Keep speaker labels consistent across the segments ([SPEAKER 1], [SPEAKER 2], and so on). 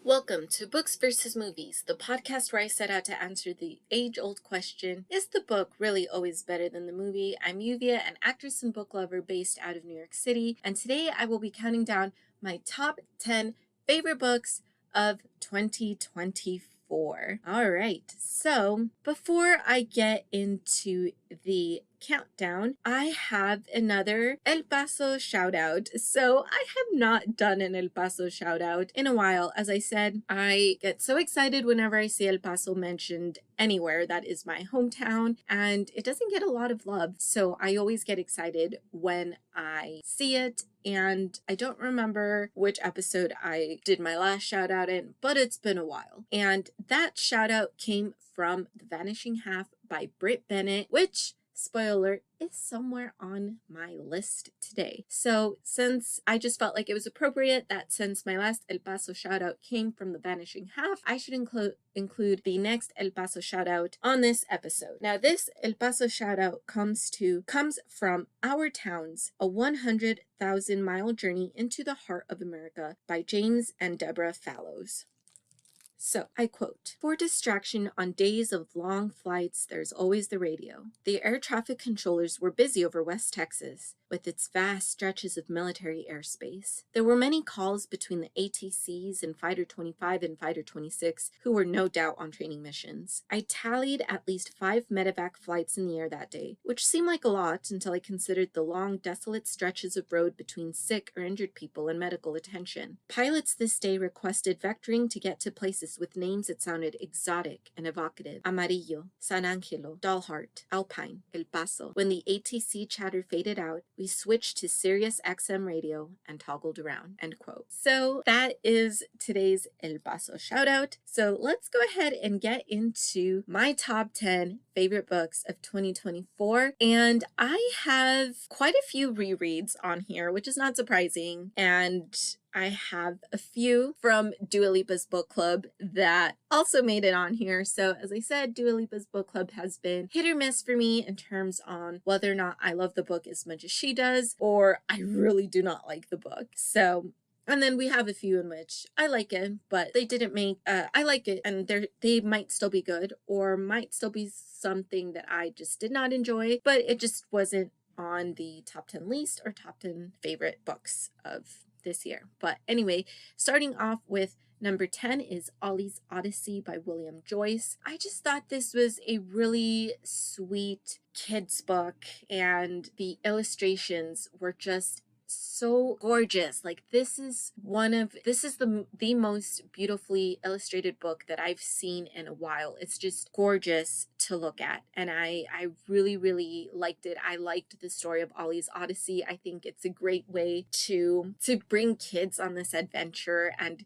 [SPEAKER 1] Welcome to Books versus Movies, the podcast where I set out to answer the age-old question, is the book really always better than the movie? I'm Lluvia, an actress and book lover based out of New York City, and today I will be counting down my top 10 favorite books of 2024. All right, so before I get into the countdown, I have another El Paso shout out. So I have not done an El Paso shout out in a while. As I said, I get so excited whenever I see El Paso mentioned anywhere. That is my hometown, and it doesn't get a lot of love. So I always get excited when I see it. And I don't remember which episode I did my last shout out in, but it's been a while. And that shout out came from The Vanishing Half by Britt Bennett, which, spoiler alert, is somewhere on my list today. So since I just felt like it was appropriate that since my last El Paso shout out came from The Vanishing Half, I should include the next El Paso shout out on this episode. Now this El Paso shout out comes from Our Towns, a 100,000-mile journey into the heart of America by James and Deborah Fallows. So, I quote, "For distraction on days of long flights, there's always the radio. The air traffic controllers were busy over West Texas, with its vast stretches of military airspace. There were many calls between the ATCs and Fighter 25 and Fighter 26, who were no doubt on training missions. I tallied at least 5 medevac flights in the air that day, which seemed like a lot until I considered the long, desolate stretches of road between sick or injured people and medical attention. Pilots this day requested vectoring to get to places with names that sounded exotic and evocative: Amarillo, San Angelo, Dalhart, Alpine, El Paso. When the ATC chatter faded out, we switched to Sirius XM radio and toggled around," end quote. So that is today's El Paso shout out. So let's go ahead and get into my top 10 favorite books of 2024. And I have quite a few rereads on here, which is not surprising. And I have a few from Dua Lipa's book club that also made it on here. So as I said, Dua Lipa's book club has been hit or miss for me in terms on whether or not I love the book as much as she does, or I really do not like the book. So, and then we have a few in which I like it, but they didn't make, I like it, and they might still be good, or might still be something that I just did not enjoy, but it just wasn't on the top 10 least or top 10 favorite books of this year. But anyway, starting off with number 10 is Ollie's Odyssey by William Joyce. I just thought this was a really sweet kids book, and the illustrations were just so gorgeous. Like this is the most beautifully illustrated book that I've seen in a while. It's just gorgeous to look at, and I really, really liked it. I liked the story of Ollie's Odyssey. I think it's a great way to bring kids on this adventure and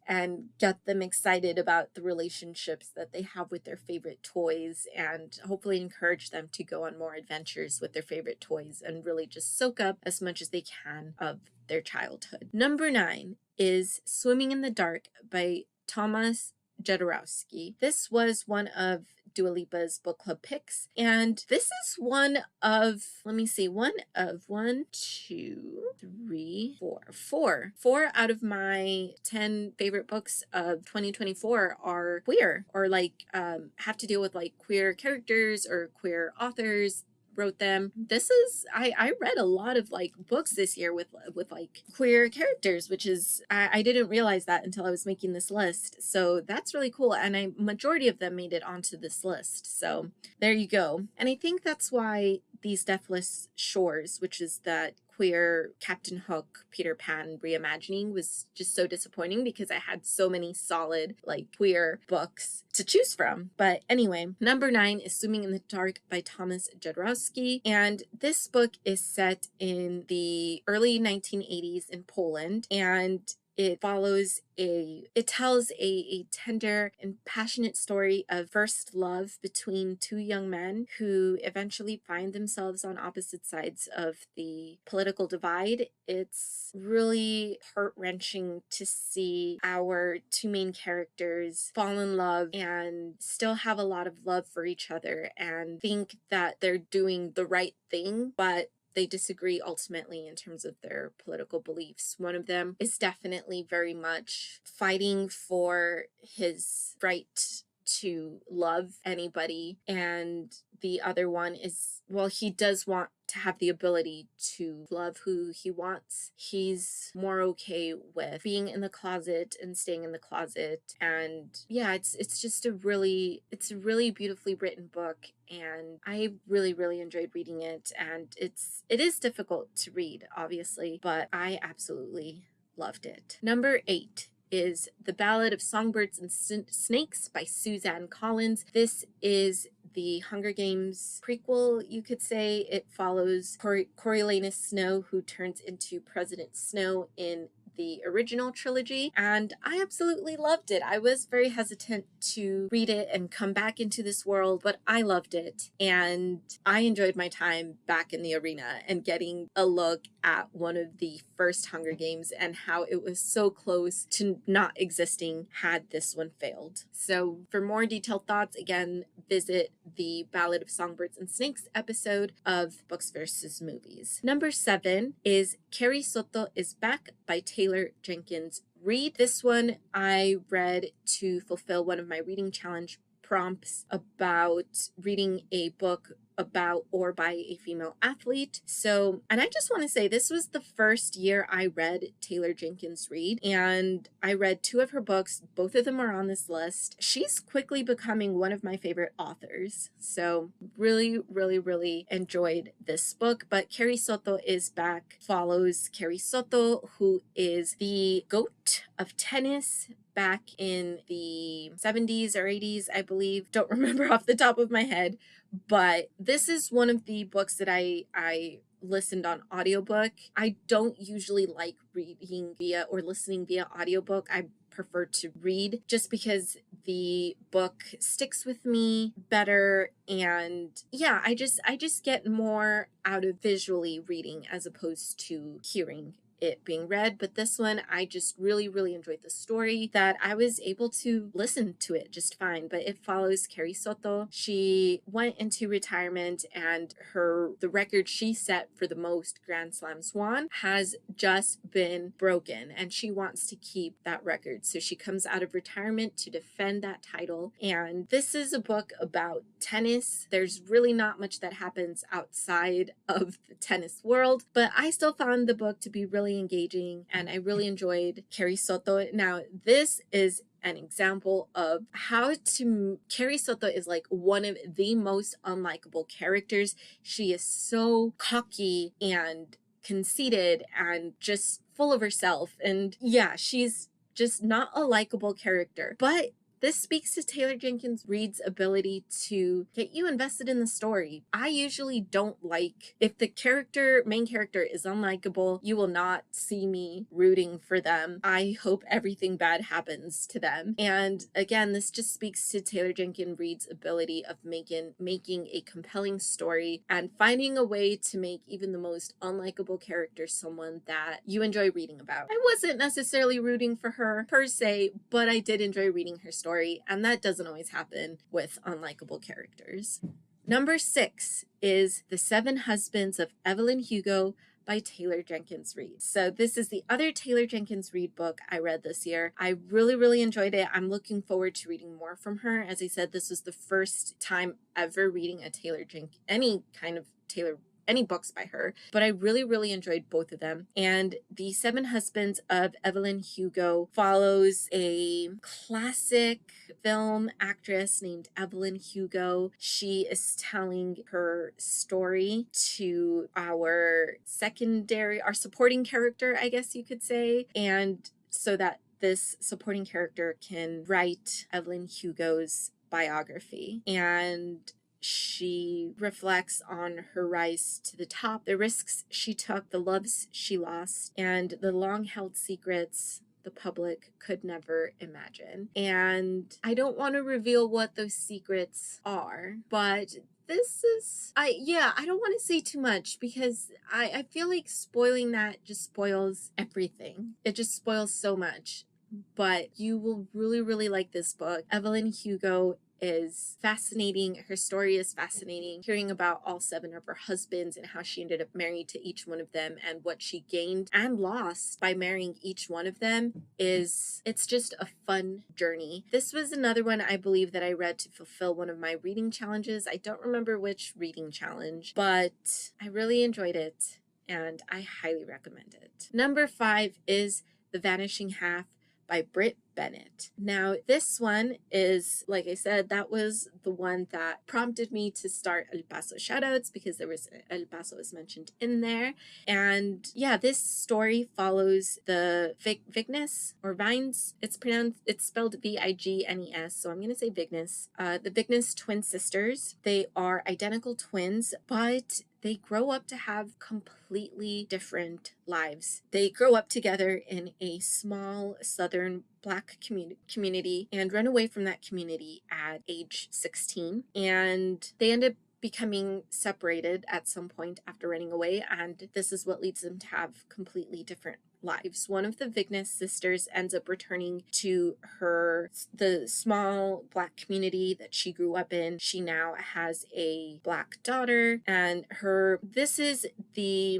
[SPEAKER 1] get them excited about the relationships that they have with their favorite toys, and hopefully encourage them to go on more adventures with their favorite toys and really just soak up as much as they can of their childhood. Number 9 is Swimming in the Dark by Tomasz Jedrowski. This was one of Dua Lipa's book club picks, and this is one of four out of my 10 favorite books of 2024 are queer, or have to deal with queer characters or queer authors wrote them. This is, I read a lot of books this year with queer characters, which is, I didn't realize that until I was making this list. So that's really cool. And a majority of them made it onto this list. So there you go. And I think that's why These Deathless Shores, which is that queer Captain Hook Peter Pan reimagining, was just so disappointing, because I had so many solid queer books to choose from. But anyway, number 9 is Swimming in the Dark by Tomasz Jedrowski, and this book is set in the early 1980s in Poland, and it tells a tender and passionate story of first love between two young men who eventually find themselves on opposite sides of the political divide. It's really heart-wrenching to see our two main characters fall in love and still have a lot of love for each other and think that they're doing the right thing, but they disagree ultimately in terms of their political beliefs. One of them is definitely very much fighting for his right to love anybody, and the other one is, well, he does want to have the ability to love who he wants. He's more okay with being in the closet and staying in the closet. And yeah, it's just a really beautifully written book, and I really enjoyed reading it. And it is difficult to read, obviously, but I absolutely loved it. Number 8 is The Ballad of Songbirds and Snakes by Suzanne Collins. This is the Hunger Games prequel, you could say. It follows Coriolanus Snow, who turns into President Snow in the original trilogy, and I absolutely loved it. I was very hesitant to read it and come back into this world, but I loved it, and I enjoyed my time back in the arena and getting a look at one of the first Hunger Games and how it was so close to not existing had this one failed. So for more detailed thoughts, again, visit the Ballad of Songbirds and Snakes episode of Books versus Movies. Number 7 is Carrie Soto is Back by Taylor Jenkins Reid. This one I read to fulfill one of my reading challenge prompts about reading a book about or by a female athlete. So, and I just want to say this was the first year I read Taylor Jenkins Reid, and I read 2 of her books. Both of them are on this list. She's quickly becoming one of my favorite authors. So really enjoyed this book. But Carrie Soto is Back follows Carrie Soto, who is the GOAT of tennis back in the 70s or 80s, I believe. Don't remember off the top of my head. But this is one of the books that I listened on audiobook. I don't usually like reading via or listening via audiobook. I prefer to read just because the book sticks with me better, and yeah, I just get more out of visually reading as opposed to hearing it being read. But this one, I just really enjoyed the story that I was able to listen to it just fine. But it follows Carrie Soto. She went into retirement, and the record she set for the most Grand Slams won has just been broken, and she wants to keep that record. So she comes out of retirement to defend that title. And this is a book about tennis. There's really not much that happens outside of the tennis world, but I still found the book to be really engaging, and I really enjoyed Carrie Soto. Now, this is an example of how Carrie Soto is like one of the most unlikable characters. She is so cocky and conceited and just full of herself. And yeah, she's just not a likable character. But this speaks to Taylor Jenkins Reid's ability to get you invested in the story. I usually don't like, if the main character is unlikable, you will not see me rooting for them. I hope everything bad happens to them. And again, this just speaks to Taylor Jenkins Reid's ability of making a compelling story and finding a way to make even the most unlikable character someone that you enjoy reading about. I wasn't necessarily rooting for her per se, but I did enjoy reading her story. And that doesn't always happen with unlikable characters. Number 6 is The 7 Husbands of Evelyn Hugo by Taylor Jenkins Reid. So this is the other Taylor Jenkins Reid book I read this year. I really enjoyed it. I'm looking forward to reading more from her. As I said, this was the first time ever reading any books by her, but I really enjoyed both of them. And The 7 Husbands of Evelyn Hugo follows a classic film actress named Evelyn Hugo. She is telling her story to our supporting character, I guess you could say, and so that this supporting character can write Evelyn Hugo's biography. And she reflects on her rise to the top, the risks she took, the loves she lost, and the long-held secrets the public could never imagine. And I don't want to reveal what those secrets are, but I don't want to say too much because I feel like spoiling that just spoils everything. It just spoils so much. But you will really like this book. Evelyn Hugo is fascinating. Her story is fascinating. Hearing about all 7 of her husbands and how she ended up married to each one of them and what she gained and lost by marrying each one of them it's just a fun journey. This was another one I believe that I read to fulfill one of my reading challenges. I don't remember which reading challenge, but I really enjoyed it and I highly recommend it. Number 5 is The Vanishing Half by Britt Bennett. Now, this one is, like I said, that was the one that prompted me to start El Paso shoutouts because there was El Paso was mentioned in there. And yeah, this story follows the Vignes or Vines. It's spelled Vignes, so I'm going to say Vignes. The Vignes twin sisters. They are identical twins, but they grow up to have completely different lives. They grow up together in a small southern Black community and run away from that community at age 16. And they end up becoming separated at some point after running away, and this is what leads them to have completely different lives. One of the Vignes sisters ends up returning to the small Black community that she grew up in. She now has a Black daughter, and this is a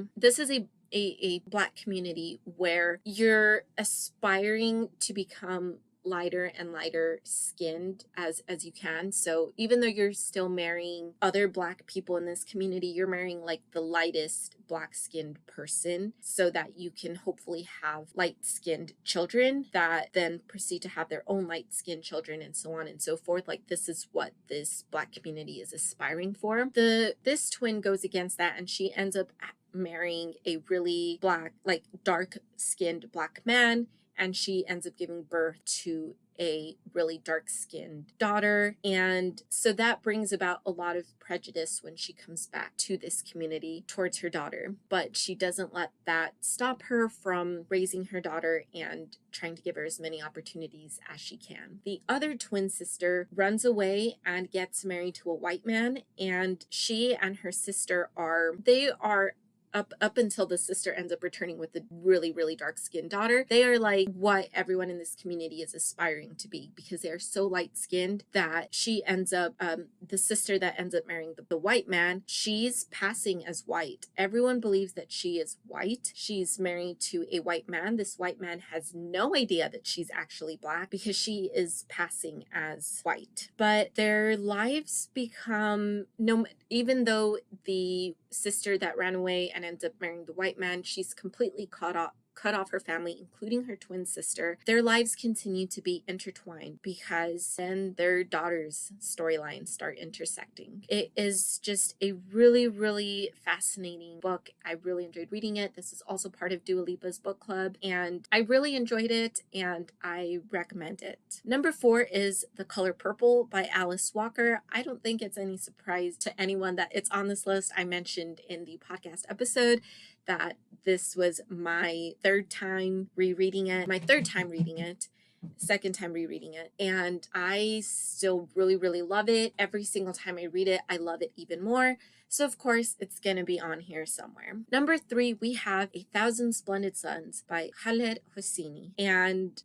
[SPEAKER 1] Black community where you're aspiring to become lighter and lighter skinned as you can. So even though you're still marrying other Black people in this community, you're marrying like the lightest Black skinned person so that you can hopefully have light skinned children that then proceed to have their own light skinned children and so on and so forth. Like, this is what this Black community is aspiring for. This twin goes against that, and she ends up marrying a really Black, like dark skinned Black man, and she ends up giving birth to a really dark-skinned daughter. And so that brings about a lot of prejudice when she comes back to this community towards her daughter. But she doesn't let that stop her from raising her daughter and trying to give her as many opportunities as she can. The other twin sister runs away and gets married to a white man, and she and her sister are up until the sister ends up returning with a really, really dark-skinned daughter. They are like what everyone in this community is aspiring to be, because they are so light-skinned that she ends up, the sister that ends up marrying the white man, she's passing as white. Everyone believes that she is white. She's married to a white man. This white man has no idea that she's actually Black because she is passing as white. But their lives become, even though the sister that ran away and ends up marrying the white man, she's completely cut off her family, including her twin sister. Their lives continue to be intertwined because then their daughter's storylines start intersecting. It is just a really, really fascinating book. I really enjoyed reading it. This is also part of Dua Lipa's book club, and I really enjoyed it, and I recommend it. Number 4 is The Color Purple by Alice Walker. I don't think it's any surprise to anyone that it's on this list. I mentioned in the podcast episode that this was my third time reading it, second time rereading it, and I still really, really love it. Every single time I read it, I love it even more. So of course, it's gonna be on here somewhere. Number 3, we have A Thousand Splendid Suns by Khaled Hosseini. And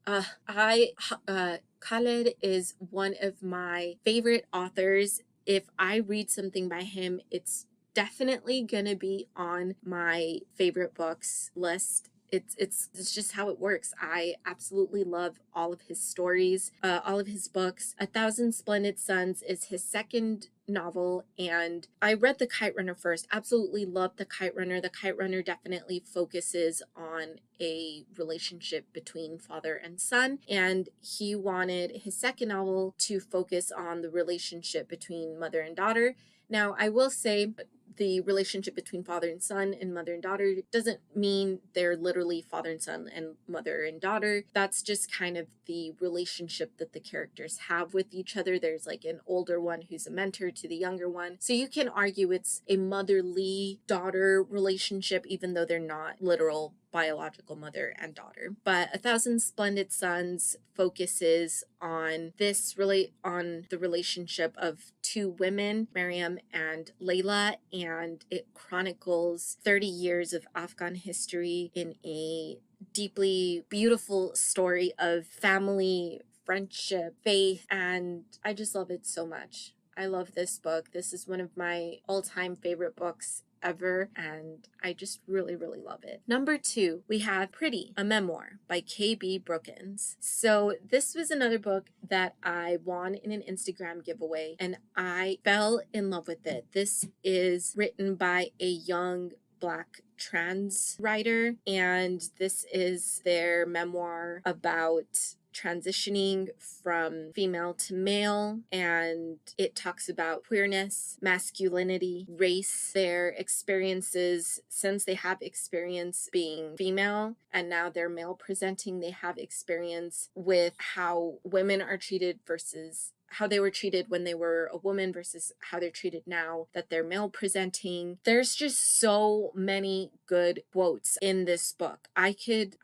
[SPEAKER 1] Khaled is one of my favorite authors. If I read something by him, it's definitely gonna be on my favorite books list. It's just how it works. I absolutely love all of his stories, all of his books. A Thousand Splendid Suns is his second novel, and I read The Kite Runner first. Absolutely loved The Kite Runner. The Kite Runner definitely focuses on a relationship between father and son, and he wanted his second novel to focus on the relationship between mother and daughter. Now, I will say the relationship between father and son and mother and daughter doesn't mean they're literally father and son and mother and daughter. That's just kind of the relationship that the characters have with each other. There's like an older one who's a mentor to the younger one. So you can argue it's a motherly daughter relationship, even though they're not literal biological mother and daughter. But A Thousand Splendid Suns focuses on the relationship of two women, Mariam and Layla, and it chronicles 30 years of Afghan history in a deeply beautiful story of family friendship, faith, and I just love it so much. I love this book. This is one of my all-time favorite books ever, and I just really, really love it. Number 2, we have Pretty, a Memoir by K.B. Brookins. So this was another book that I won in an Instagram giveaway, and I fell in love with it. This is written by a young Black trans writer, and this is their memoir about transitioning from female to male, and it talks about queerness, masculinity, race, their experiences since they have experience being female and now they're male presenting. They have experience with how women are treated versus how they were treated when they were a woman versus how they're treated now that they're male presenting. There's just so many good quotes in this book. I could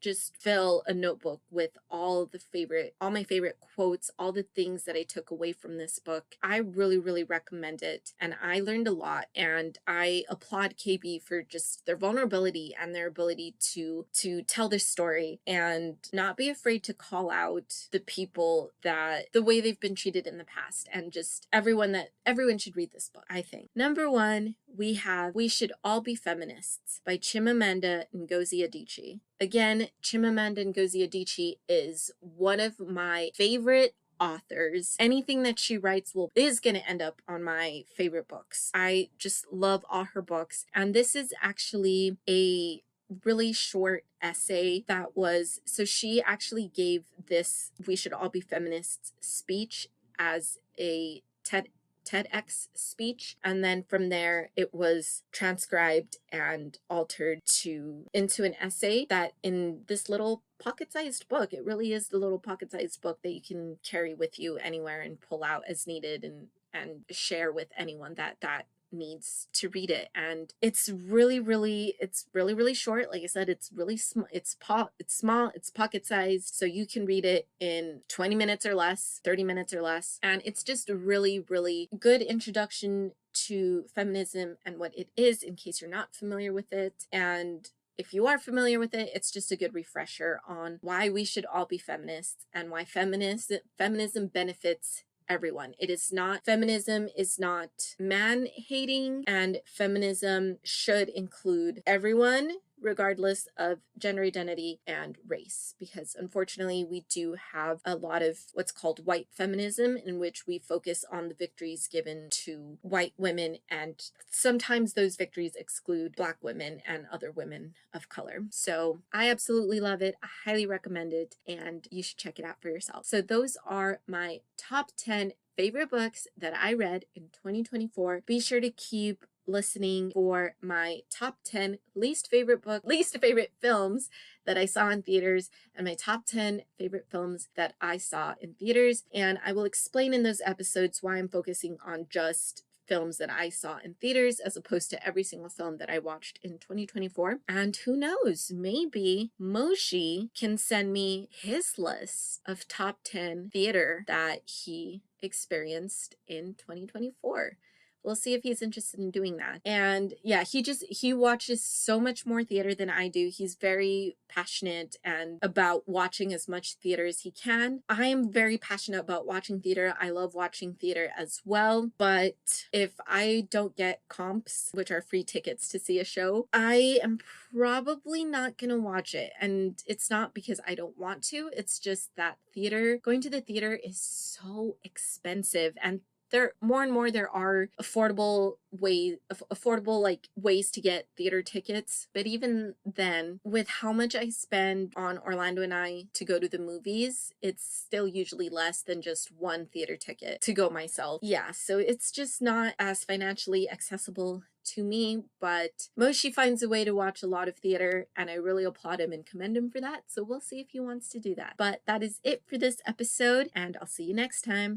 [SPEAKER 1] just fill a notebook with all my favorite quotes, all the things that I took away from this book. I really, really recommend it, and I learned a lot, and I applaud KB for just their vulnerability and their ability to tell their story and not be afraid to call out the people that the way they've been treated in the past, and just everyone should read this book, I think. Number 1, we have We Should All Be Feminists by Chimamanda Ngozi Adichie. Again, Chimamanda Ngozi Adichie is one of my favorite authors. Anything that she writes is going to end up on my favorite books. I just love all her books, and this is actually a really short essay so she actually gave this We Should All Be Feminists speech as a TEDx speech, and then from there it was transcribed and altered into an essay that in this little pocket-sized book. It really is the little pocket-sized book that you can carry with you anywhere and pull out as needed and share with anyone that needs to read it. And it's really short. Like I said, it's really small. It's small, it's pocket sized, so you can read it in 20 minutes or less, 30 minutes or less, and it's just a really, really good introduction to feminism and what it is, in case you're not familiar with it. And if you are familiar with it, it's just a good refresher on why we should all be feminists and why feminism benefits everyone. Feminism is not man-hating, and feminism should include everyone, regardless of gender identity and race, because unfortunately we do have a lot of what's called white feminism, in which we focus on the victories given to white women, and sometimes those victories exclude Black women and other women of color. So I absolutely love it. I highly recommend it, and you should check it out for yourself. So those are my top 10 favorite books that I read in 2024. Be sure to keep listening for my top 10 least favorite films that I saw in theaters, and my top 10 favorite films that I saw in theaters. And I will explain in those episodes why I'm focusing on just films that I saw in theaters as opposed to every single film that I watched in 2024. And who knows, maybe Moshe can send me his list of top 10 theater that he experienced in 2024. We'll see if he's interested in doing that. And yeah, he watches so much more theater than I do. He's very passionate and about watching as much theater as he can. I am very passionate about watching theater. I love watching theater as well. But if I don't get comps, which are free tickets to see a show, I am probably not gonna watch it. And it's not because I don't want to. It's just that going to the theater is so expensive, and there are affordable ways to get theater tickets. But even then, with how much I spend on Orlando and I to go to the movies, it's still usually less than just one theater ticket to go myself. Yeah, so it's just not as financially accessible to me, but Moshe finds a way to watch a lot of theater, and I really applaud him and commend him for that. So we'll see if he wants to do that. But that is it for this episode, and I'll see you next time.